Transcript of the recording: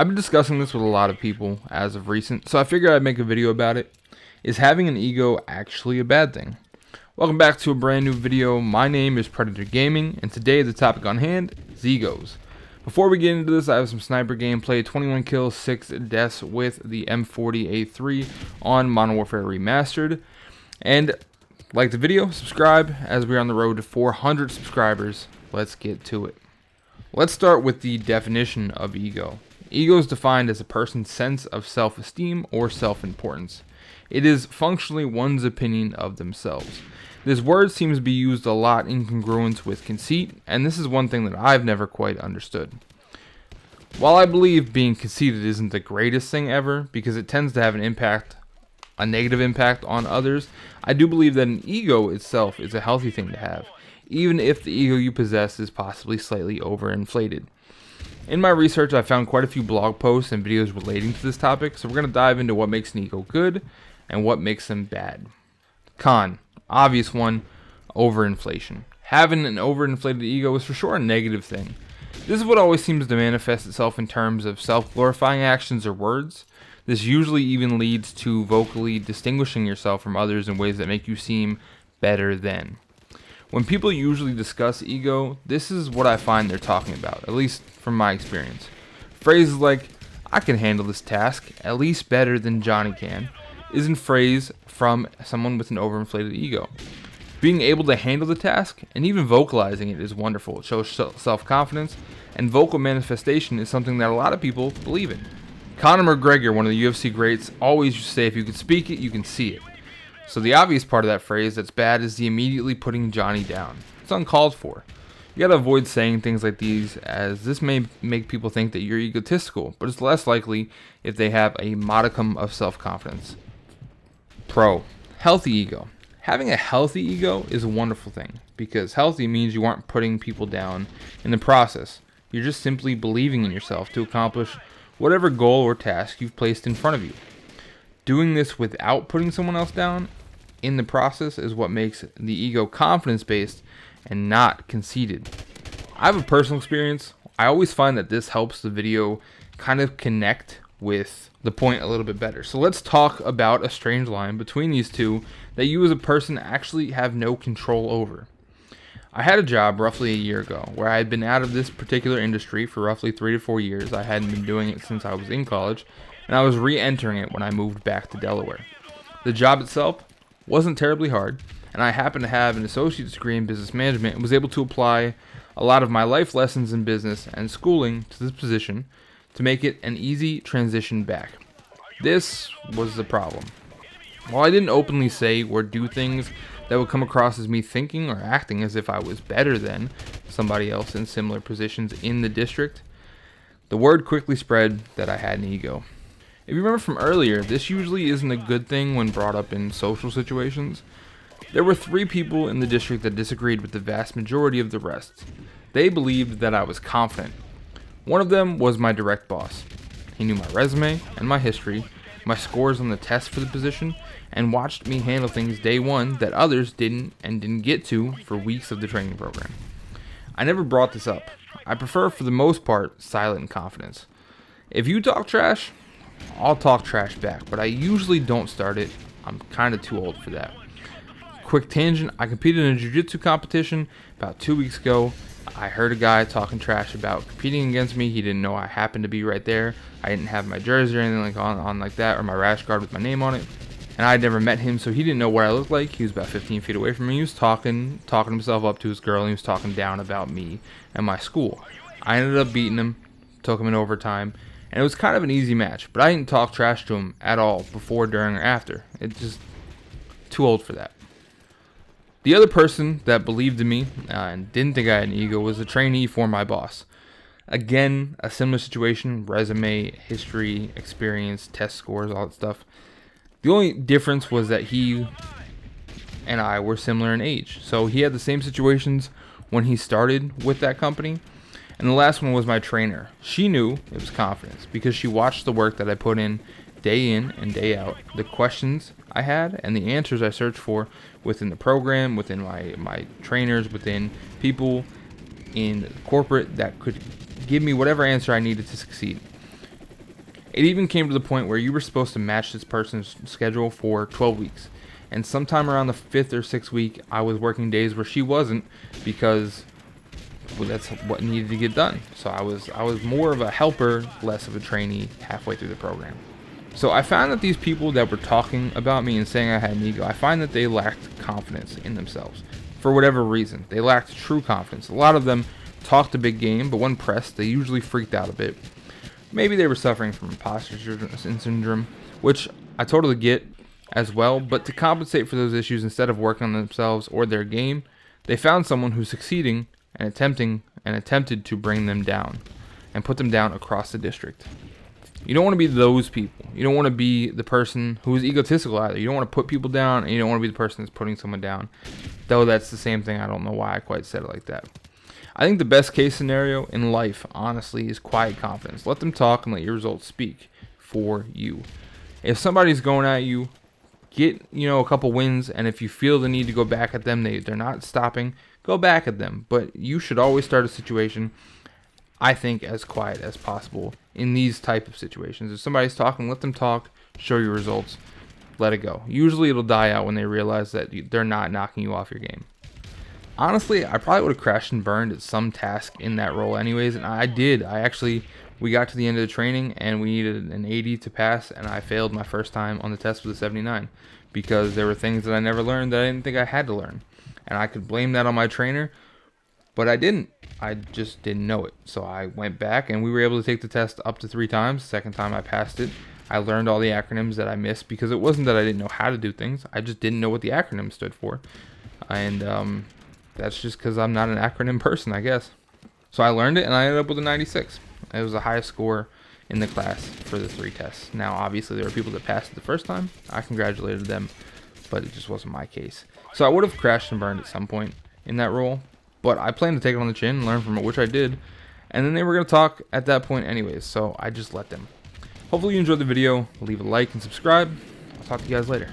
I've been discussing this with a lot of people as of recent, so I figured I'd make a video about it. Is having an ego actually a bad thing? Welcome back to a brand new video. My name is Predator Gaming, and today the topic on hand is egos. Before we get into this, I have some sniper gameplay, 21 kills, 6 deaths with the M40A3 on Modern Warfare Remastered. And like the video, subscribe as we're on the road to 400 subscribers. Let's get to it. Let's start with the definition of ego. Ego is defined as a person's sense of self-esteem or self-importance. It is functionally one's opinion of themselves. This word seems to be used a lot in congruence with conceit, and this is one thing that I've never quite understood. While I believe being conceited isn't the greatest thing ever, because it tends to have a negative impact on others, I do believe that an ego itself is a healthy thing to have, even if the ego you possess is possibly slightly overinflated. In my research, I found quite a few blog posts and videos relating to this topic, so we're going to dive into what makes an ego good and what makes them bad. Con. Obvious one, overinflation. Having an overinflated ego is for sure a negative thing. This is what always seems to manifest itself in terms of self-glorifying actions or words. This usually even leads to vocally distinguishing yourself from others in ways that make you seem better than. When people usually discuss ego, this is what I find they're talking about, at least from my experience. Phrases like, "I can handle this task at least better than Johnny can," isn't phrase from someone with an overinflated ego. Being able to handle the task and even vocalizing it is wonderful. It shows self-confidence, and vocal manifestation is something that a lot of people believe in. Conor McGregor, one of the UFC greats, always used to say, if you can speak it, you can see it. So the obvious part of that phrase that's bad is the immediately putting Johnny down. It's uncalled for. You gotta avoid saying things like these, as this may make people think that you're egotistical, but it's less likely if they have a modicum of self-confidence. Pro. Healthy ego. Having a healthy ego is a wonderful thing, because healthy means you aren't putting people down in the process. You're just simply believing in yourself to accomplish whatever goal or task you've placed in front of you. Doing this without putting someone else down in the process is what makes the ego confidence-based and not conceited. I have a personal experience. I always find that this helps the video kind of connect with the point a little bit better. So let's talk about a strange line between these two that you as a person actually have no control over. I had a job roughly a year ago where I had been out of this particular industry for roughly 3 to 4 years. I hadn't been doing it since I was in college, and I was re-entering it when I moved back to Delaware. The job itself wasn't terribly hard, and I happened to have an associate's degree in business management and was able to apply a lot of my life lessons in business and schooling to this position to make it an easy transition back. This was the problem. While I didn't openly say or do things that would come across as me thinking or acting as if I was better than somebody else in similar positions in the district, the word quickly spread that I had an ego. If you remember from earlier, this usually isn't a good thing when brought up in social situations. There were 3 people in the district that disagreed with the vast majority of the rest. They believed that I was confident. One of them was my direct boss. He knew my resume and my history, my scores on the test for the position, and watched me handle things day one that others didn't and didn't get to for weeks of the training program. I never brought this up. I prefer, for the most part, silent confidence. If you talk trash, I'll talk trash back, but I usually don't start it. I'm kind of too old for that. Quick tangent, I competed in a jiu-jitsu competition about 2 weeks ago. I heard a guy talking trash about competing against me. He didn't know I happened to be right there. I didn't have my jersey or anything on like that, or my rash guard with my name on it. And I had never met him, so he didn't know what I looked like. He was about 15 feet away from me. He was talking himself up to his girl, and he was talking down about me and my school. I ended up beating him, took him in overtime, and it was kind of an easy match. But I didn't talk trash to him at all before, during, or after. It's just too old for that. The other person that believed in me and didn't think I had an ego was a trainee for my boss. Again, a similar situation, resume, history, experience, test scores, all that stuff. The only difference was that he and I were similar in age. So he had the same situations when he started with that company. And the last one was my trainer. She knew it was confidence because she watched the work that I put in and day out, the questions I had and the answers I searched for within the program, within my trainers, within people in corporate that could give me whatever answer I needed to succeed. It even came to the point where you were supposed to match this person's schedule for 12 weeks. And sometime around the 5th or 6th week, I was working days where she wasn't, because that's what needed to get done. So I was more of a helper, less of a trainee halfway through the program. So I found that these people that were talking about me and saying I had an ego, I find that they lacked confidence in themselves. For whatever reason, they lacked true confidence. A lot of them talked a big game, but when pressed, they usually freaked out a bit. Maybe they were suffering from imposter syndrome, which I totally get as well, but to compensate for those issues, instead of working on themselves or their game, they found someone who's succeeding and attempted to bring them down and put them down across the district. You don't want to be those people. You don't want to be the person who is egotistical either. You don't want to put people down, and you don't want to be the person that's putting someone down. Though that's the same thing. I don't know why I quite said it like that. I think the best case scenario in life, honestly, is quiet confidence. Let them talk and let your results speak for you. If somebody's going at you, get a couple wins, and if you feel the need to go back at them, they're not stopping, go back at them. But you should always start a situation, I think, as quiet as possible in these type of situations. If somebody's talking, let them talk, show your results, let it go. Usually it'll die out when they realize that they're not knocking you off your game. Honestly, I probably would have crashed and burned at some task in that role anyways, and I did. We got to the end of the training and we needed an 80 to pass, and I failed my first time on the test with a 79 because there were things that I never learned that I didn't think I had to learn. And I could blame that on my trainer, but I didn't. I just didn't know it. So I went back and we were able to take the test up to 3 times. The second time I passed it. I learned all the acronyms that I missed, because it wasn't that I didn't know how to do things. I just didn't know what the acronym stood for. And that's just because I'm not an acronym person, I guess. So I learned it and I ended up with a 96. It was the highest score in the class for the 3 tests. Now, obviously, there were people that passed it the first time. I congratulated them, but it just wasn't my case. So I would have crashed and burned at some point in that role, but I planned to take it on the chin and learn from it, which I did. And then they were going to talk at that point anyways, so I just let them. Hopefully you enjoyed the video. Leave a like and subscribe. I'll talk to you guys later.